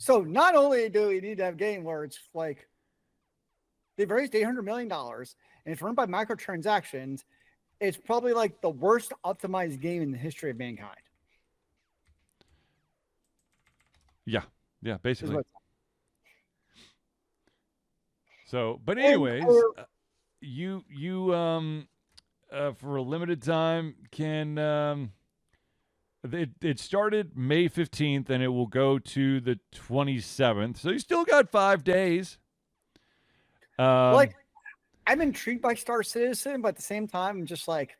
not only do we need to have a game where it's like they've raised $800 million and it's run by microtransactions, it's probably like the worst optimized game in the history of mankind. Yeah, basically. So, but anyways, you for a limited time can it started May 15th and it will go to the 27th. So you still got 5 days. Like, I'm intrigued by Star Citizen, but at the same time, I'm just like,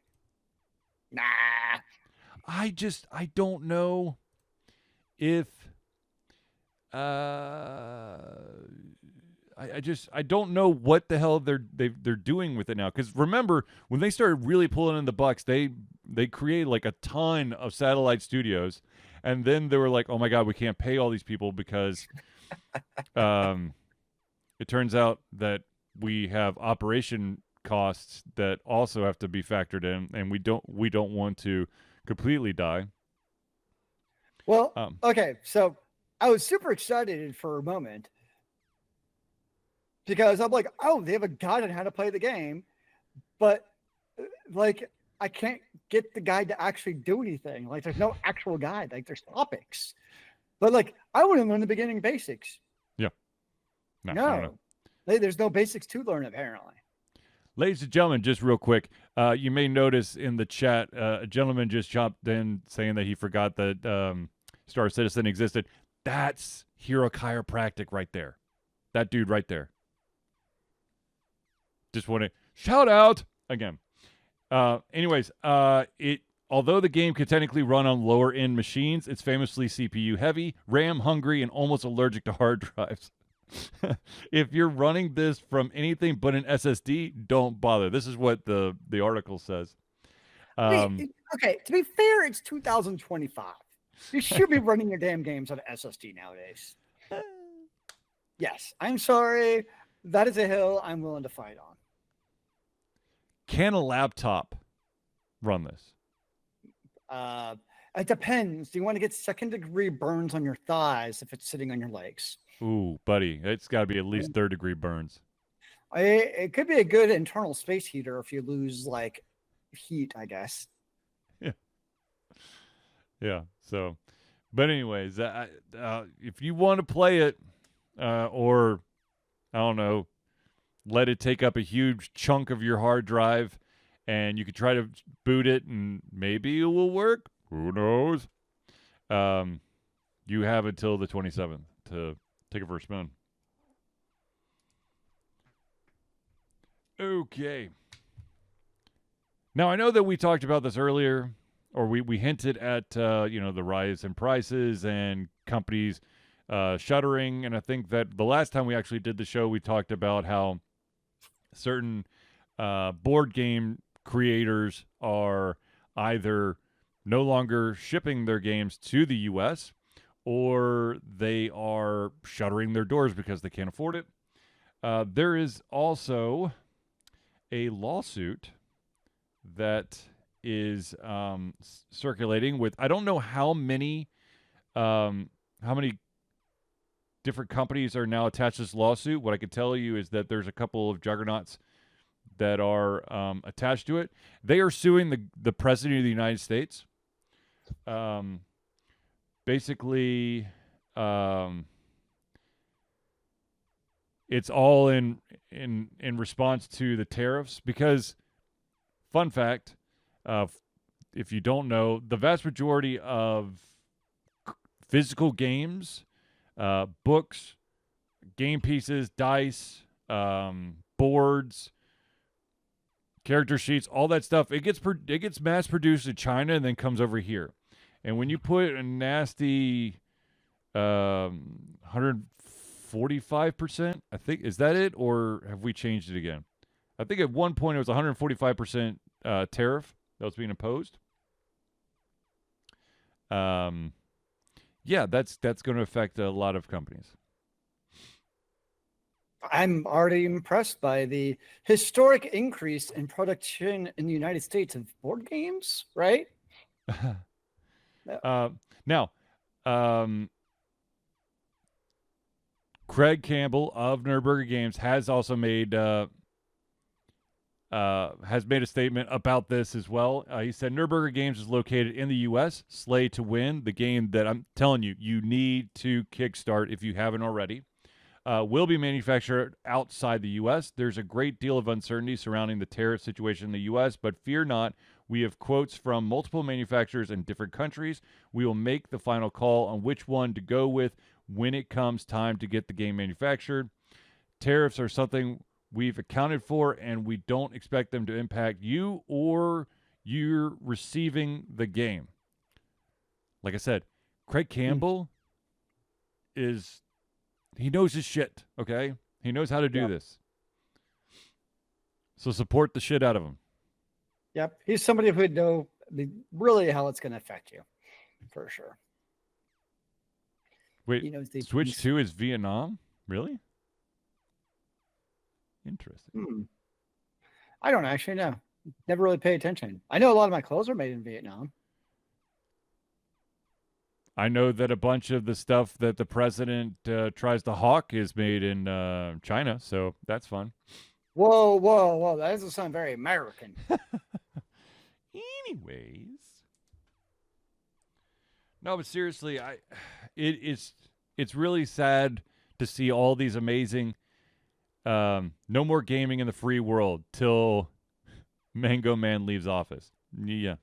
nah. I don't know if I don't know what the hell they're doing with it now. Because remember, when they started really pulling in the bucks, they created like a ton of satellite studios, and then they were like, "Oh my God, we can't pay all these people because it turns out that we have operation costs that also have to be factored in, and we don't want to completely die." Well, okay, so I was super excited for a moment, because I'm like, oh, they have a guide on how to play the game, but like I can't get the guide to actually do anything. Like there's no actual guide. Like there's topics, but like I want to learn the beginning basics. Yeah. No. There's no basics to learn, apparently. Ladies and gentlemen, just real quick, you may notice in the chat, a gentleman just jumped in saying that he forgot that Star Citizen existed. That's Hero Chiropractic right there. That dude right there. Just want to shout out again. Anyways, although the game can technically run on lower end machines, it's famously CPU heavy, RAM hungry, and almost allergic to hard drives. If you're running this from anything but an SSD, don't bother. This is what the article says. Okay, to be fair, it's 2025. You should be running your damn games on an SSD nowadays. Yes, I'm sorry. That is a hill I'm willing to fight on. Can a laptop run this? It depends. Do you want to get second-degree burns on your thighs if it's sitting on your legs? Ooh, buddy, it's got to be at least third-degree burns. It could be a good internal space heater if you lose, like, heat, I guess. Yeah. So, but anyways, if you want to play it, or I don't know, let it take up a huge chunk of your hard drive, and you could try to boot it, and maybe it will work. Who knows? You have until the 27th to take a first spin. Okay. Now, I know that we talked about this earlier, or we hinted at, the rise in prices and companies shuttering. And I think that the last time we actually did the show, we talked about how certain board game creators are either no longer shipping their games to the U.S. or they are shuttering their doors because they can't afford it. There is also a lawsuit that is circulating with, I don't know how many different companies are now attached to this lawsuit. What I can tell you is that there's a couple of juggernauts that are attached to it. They are suing the President of the United States. Basically, it's all in response to the tariffs because, fun fact, if you don't know, the vast majority of physical games, books, game pieces, dice, boards, character sheets, all that stuff, it gets mass produced in China and then comes over here. And when you put a nasty 145%, I think, is that it, or have we changed it again? I think at one point it was 145% tariff that was being imposed. Yeah, that's going to affect a lot of companies. I'm already impressed by the historic increase in production in the United States of board games, right? Now, Craig Campbell of NerdBurger Games has also made a statement about this as well. He said NerdBurger Games is located in the U.S. Slay to Win, the game that I'm telling you need to kickstart if you haven't already, will be manufactured outside the U.S. There's a great deal of uncertainty surrounding the tariff situation in the U.S., but fear not. We have quotes from multiple manufacturers in different countries. We will make the final call on which one to go with when it comes time to get the game manufactured. Tariffs are something we've accounted for, and we don't expect them to impact you or you're receiving the game. Like I said, Craig Campbell he knows his shit, okay? He knows how to do this. So support the shit out of him. Yep. He's somebody who would know really how it's going to affect you, for sure. Wait, Switch 2 is Vietnam? Really? Interesting. I don't actually know. Never really pay attention. I know a lot of my clothes are made in Vietnam. I know that a bunch of the stuff that the president tries to hawk is made in China, so that's fun. Whoa. That doesn't sound very American. Anyways. No, but seriously, it's really sad to see all these amazing No more gaming in the free world till Mango Man leaves office. Yeah.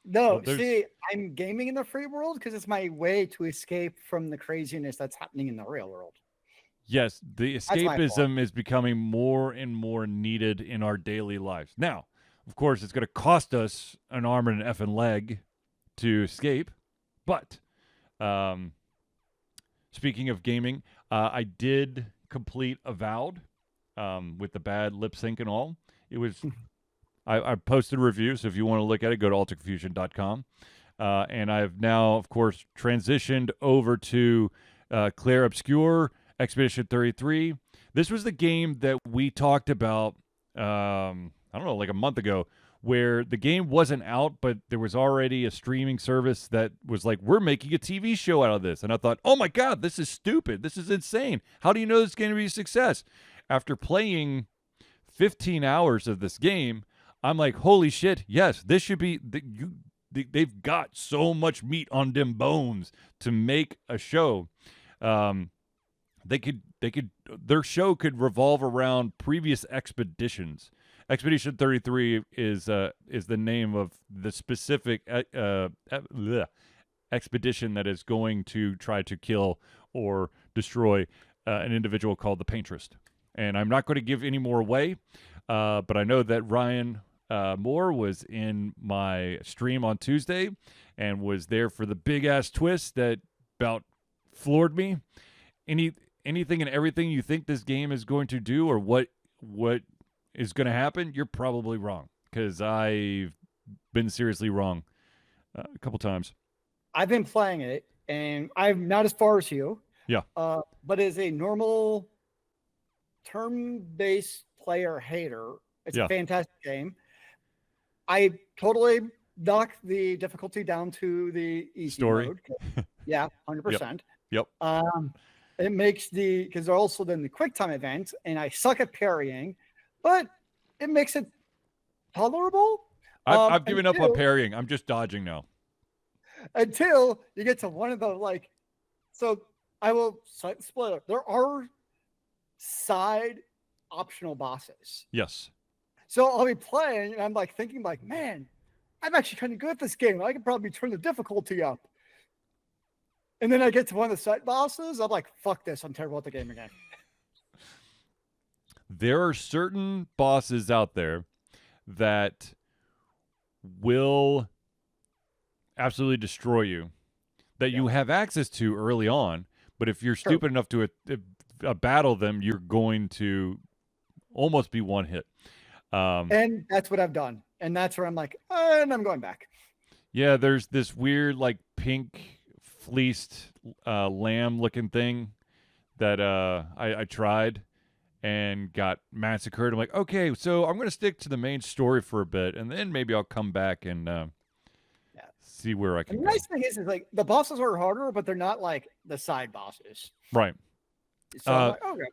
No, see, I'm gaming in the free world because it's my way to escape from the craziness that's happening in the real world. Yes, the escapism is becoming more and more needed in our daily lives. Now, of course, it's going to cost us an arm and an effing leg to escape. But speaking of gaming, I did complete Avowed with the bad lip sync and all. It was... I posted a review, so if you want to look at it, go to alterconfusion.com. And I've now, of course, transitioned over to Claire Obscure, Expedition 33. This was the game that we talked about, I don't know, like a month ago, where the game wasn't out, but there was already a streaming service that was like, we're making a TV show out of this. And I thought, oh my God, this is stupid. This is insane. How do you know this is going to be a success? After playing 15 hours of this game, I'm like, holy shit, yes, this should be, they've got so much meat on them bones to make a show. Their show could revolve around previous expeditions. Expedition 33 is the name of the specific expedition that is going to try to kill or destroy an individual called the Paintress. And I'm not going to give any more away, but I know that Ryan Moore was in my stream on Tuesday and was there for the big-ass twist that about floored me. Anything and everything you think this game is going to do or what is going to happen, you're probably wrong, because I've been seriously wrong a couple times. I've been playing it, and I'm not as far as you. Yeah. But as a normal turn-based player hater, it's a fantastic game. I totally knocked the difficulty down to the easy mode. Yeah, 100%. Yep. It makes because they're also then the quick time event, and I suck at parrying, but it makes it tolerable. I've given up on parrying. I'm just dodging now. Until you get to one of the so I will spoiler. There are side optional bosses. Yes. So I'll be playing, and I'm thinking, man, I'm actually kind of good at this game. I could probably turn the difficulty up. And then I get to one of the side bosses. I'm like, fuck this. I'm terrible at the game again. There are certain bosses out there that will absolutely destroy you, that you have access to early on. But if you're stupid enough to battle them, you're going to almost be one hit. And that's what I've done. And that's where I'm like, and I'm going back. Yeah, there's this weird, pink fleeced lamb looking thing that I tried and got massacred. I'm like, okay, so I'm going to stick to the main story for a bit, and then maybe I'll come back and see where I can go. The nice thing is the bosses are harder, but they're not like the side bosses. Right. So I'm like, okay.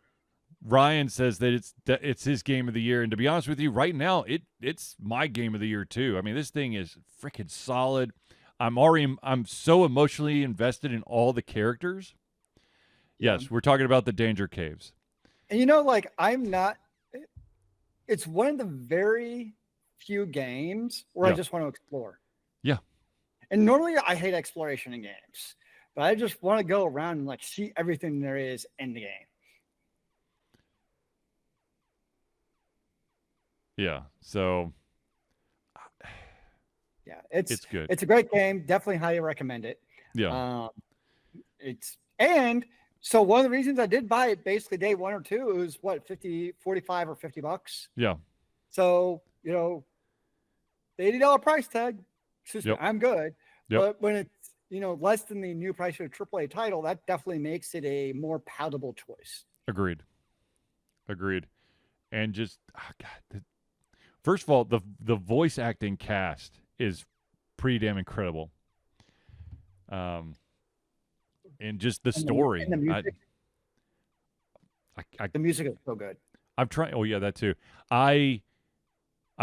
Ryan says that it's his game of the year, and to be honest with you, right now it's my game of the year too. I mean, this thing is freaking solid. I'm so emotionally invested in all the characters. Yes, we're talking about the Danger Caves. And I'm not. It's one of the very few games where I just want to explore. Yeah. And normally I hate exploration in games, but I just want to go around and see everything there is in the game. Yeah. So. Yeah, it's good. It's a great game. Definitely highly recommend it. Yeah. So one of the reasons I did buy it basically day one or two, it was what, 45 or $50. Yeah. So, the $80 price tag, I'm good. Yep. But when it's, less than the new price of a AAA title, that definitely makes it a more palatable choice. Agreed. And just, first of all, the voice acting cast is pretty damn incredible. And just the story. And the music. The music is so good. I'm trying. Oh yeah, that too. I'm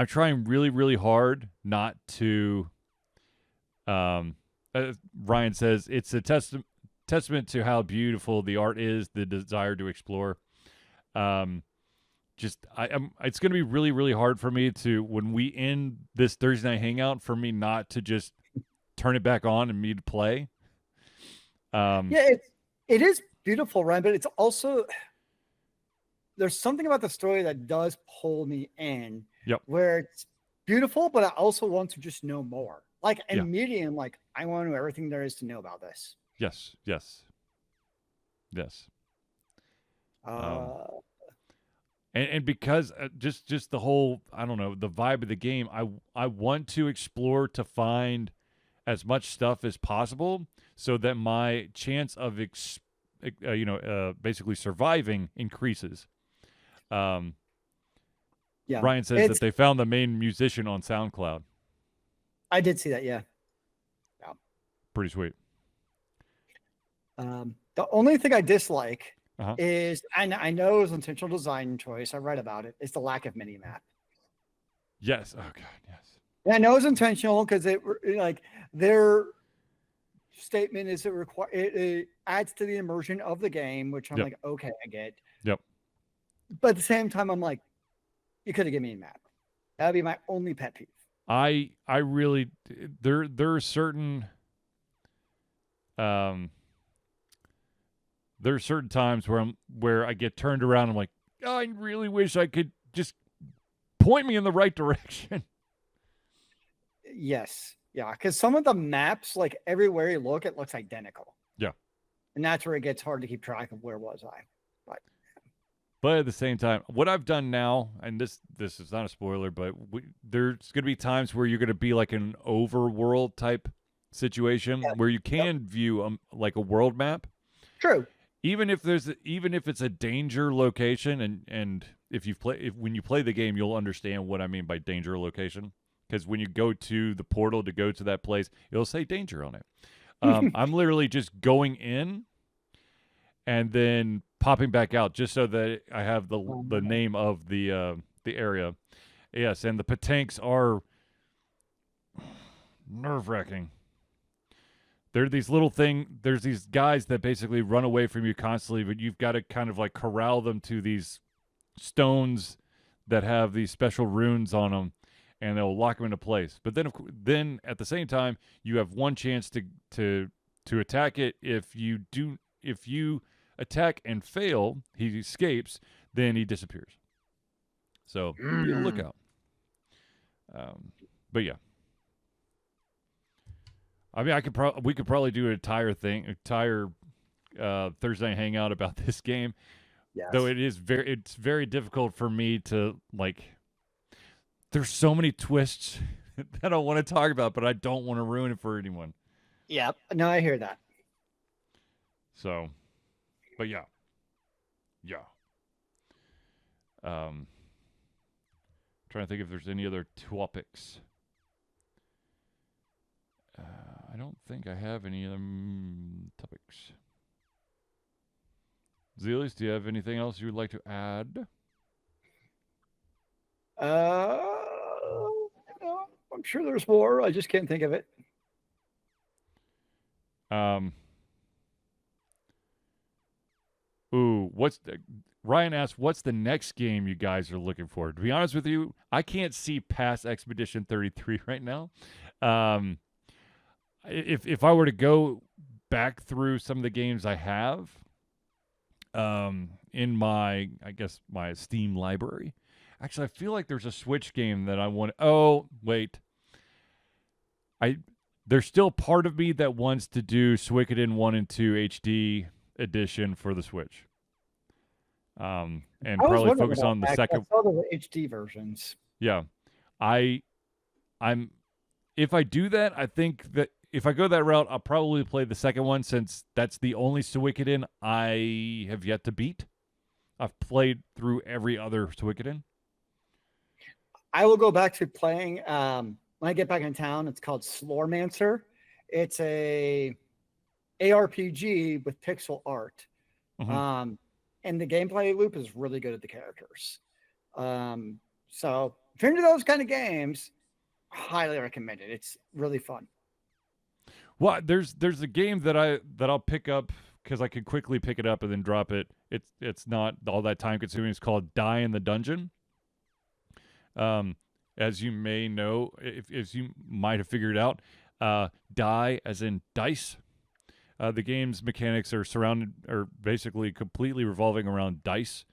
trying really, really hard not to. Ryan says it's a testament to how beautiful the art is, the desire to explore. just it's going to be really, really hard for me to, when we end this Thursday night hangout, for me not to just turn it back on and me to play. Yeah, it is beautiful, Ryan, but it's also, there's something about the story that does pull me in. Yep. Where it's beautiful, but I also want to just know more. Like in Yeah. Medium, like I want to know everything there is to know about this. Yes. And because just the whole, I don't know, the vibe of the game, I want to explore to find as much stuff as possible so that my chance of basically surviving increases. Yeah. Ryan says that they found the main musician on SoundCloud. I did see that, yeah. Pretty sweet. The only thing I dislike is, and I know it was intentional design choice, I read about it, is the lack of mini map. Yes. Oh God, yes. And I know it's intentional because their statement is it adds to the immersion of the game, which I'm like, okay, I get. Yep. But at the same time, I'm like, you could have given me a map. That would be my only pet peeve. I really, there are certain there are certain times where I get turned around. I'm like, oh, I really wish I could just point me in the right direction. Yes. Yeah. Because some of the maps, like everywhere you look, it looks identical. Yeah. And that's where it gets hard to keep track of where was I. But at the same time, what I've done now, and this is not a spoiler, but there's going to be times where you're going to be like an overworld type situation where you can view like a world map. True. Even if it's a danger location, and when you play the game, you'll understand what I mean by danger location. Because when you go to the portal to go to that place, it'll say danger on it. I'm literally just going in and then popping back out just so that I have the name of the area. Yes, and the patanks are nerve-wracking. They're these there's these guys that basically run away from you constantly, but you've got to kind of like corral them to these stones that have these special runes on them, and they'll lock them into place. But then at the same time, you have one chance to attack it. If you attack and fail, he escapes, then he disappears. So be on the lookout. But yeah. I mean, we could probably do an entire Thursday night hangout about this game. Yes. Though it's very difficult for me to like. There's so many twists that I want to talk about, but I don't want to ruin it for anyone. Yeah, no, I hear that. So, but yeah. Trying to think if there's any other topics. I don't think I have any other topics. Zealeus, do you have anything else you would like to add? No, I'm sure there's more. I just can't think of it. Ryan asked, what's the next game you guys are looking for? To be honest with you, I can't see past Expedition 33 right now. If I were to go back through some of the games I have in my Steam library, actually, I feel like there's a Switch game that I want. Oh, wait. There's still part of me that wants to do Suikoden 1 and 2 HD edition for the Switch. And probably focus on the second. I saw the HD versions. Yeah. If I do that, I think that if I go that route, I'll probably play the second one since that's the only Suikoden I have yet to beat. I've played through every other Suikoden. I will go back to playing when I get back in town. It's called Slormancer. It's a ARPG with pixel art. Mm-hmm. And the gameplay loop is really good at the characters. So if you're into those kind of games, highly recommend it. It's really fun. Well, there's a game that I'll pick up because I could quickly pick it up and then drop it. It's not all that time consuming. It's called Die in the Dungeon. As you may know, if you might have figured out, die as in dice. The game's mechanics are basically completely revolving around dice.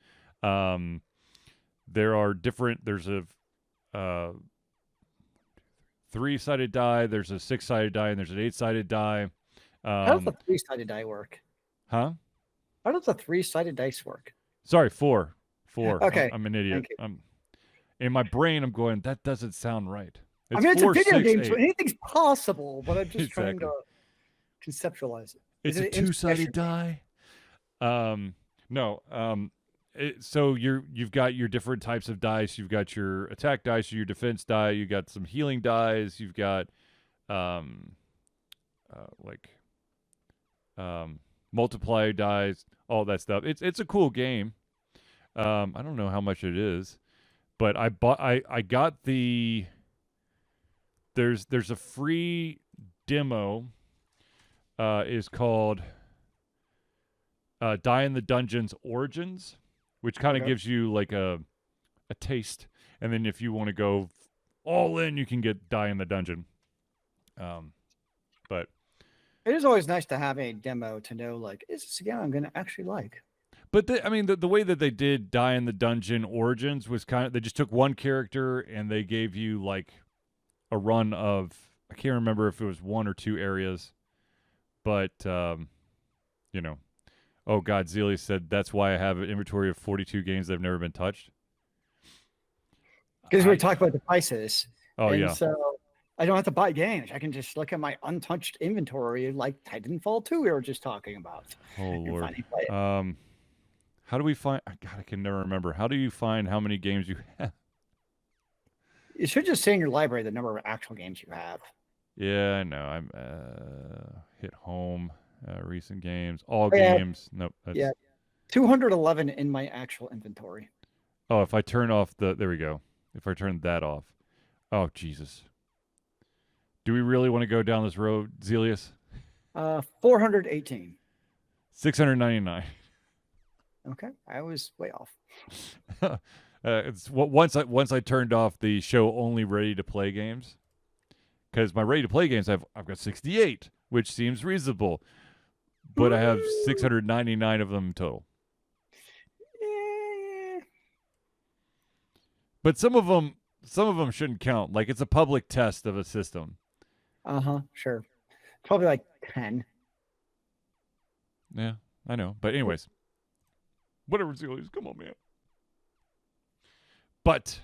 There are different. There's a 3-sided die. There's a 6-sided die, and there's an 8-sided die. How does the 3-sided die work? Huh? How does the 3-sided dice work? Sorry, 4. Okay, I'm an idiot. In my brain, I'm going, that doesn't sound right. It's a video game, so anything's possible, but I'm just trying to conceptualize it. It's a 2-sided die. No. So you've got your different types of dice. You've got your attack dice, your defense die. You got some healing dice. You've got multiplier dice, all that stuff. It's a cool game. I don't know how much it is, but I got the. There's a free demo. Is called Die in the Dungeon's Origins, which kind of gives you like a taste, and then if you want to go all in, you can get Die in the Dungeon. But it is always nice to have a demo to know, like, is this a game I'm going to actually like? But the way that they did Die in the Dungeon Origins was they just took one character and they gave you like a run of, I can't remember if it was 1 or 2 areas, but oh God, Zealeus said that's why I have an inventory of 42 games that have never been touched. Because we talked about the prices. Oh, yeah. So I don't have to buy games. I can just look at my untouched inventory like Titanfall 2 we were just talking about. Oh, Lord. How do we find... God, I can never remember. How do you find how many games you have? You should just say in your library the number of actual games you have. Yeah, I know. I'm hit home. Recent games. All games. Nope. Yeah. 211 in my actual inventory. Oh, if I turn off the... There we go. If I turn that off. Oh, Jesus. Do we really want to go down this road, Zealeus? 418. 699. Okay, I was way off. It's once I turned off the show only ready to play games, because my ready to play games I've got 68, which seems reasonable, but I have 699 of them total. But some of them shouldn't count. Like, it's a public test of a system. Sure. Probably like 10. Yeah, I know. But anyways, whatever, Zealeus. Come on, man. But,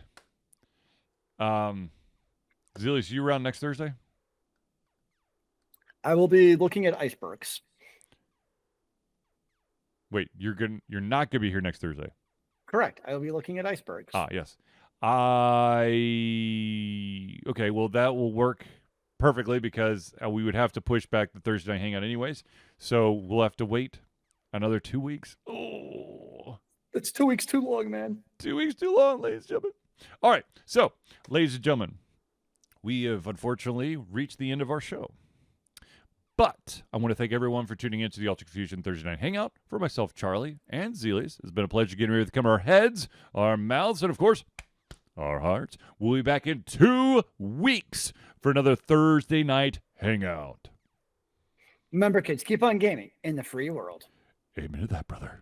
Zealeus, you around next Thursday? I will be looking at icebergs. Wait, you're not gonna be here next Thursday? Correct. I will be looking at icebergs. Ah, yes. Okay, well, that will work perfectly because we would have to push back the Thursday night hangout anyways. So we'll have to wait another 2 weeks. Oh, that's 2 weeks too long, man. 2 weeks too long, ladies and gentlemen. All right. So, ladies and gentlemen, we have unfortunately reached the end of our show. But I want to thank everyone for tuning in to the Ultra Confusion Thursday Night Hangout. For myself, Charlie, and Zealeus, it's been a pleasure getting ready to come our heads, our mouths, and of course, our hearts. We'll be back in 2 weeks for another Thursday Night Hangout. Remember, kids, keep on gaming in the free world. Amen to that, brother.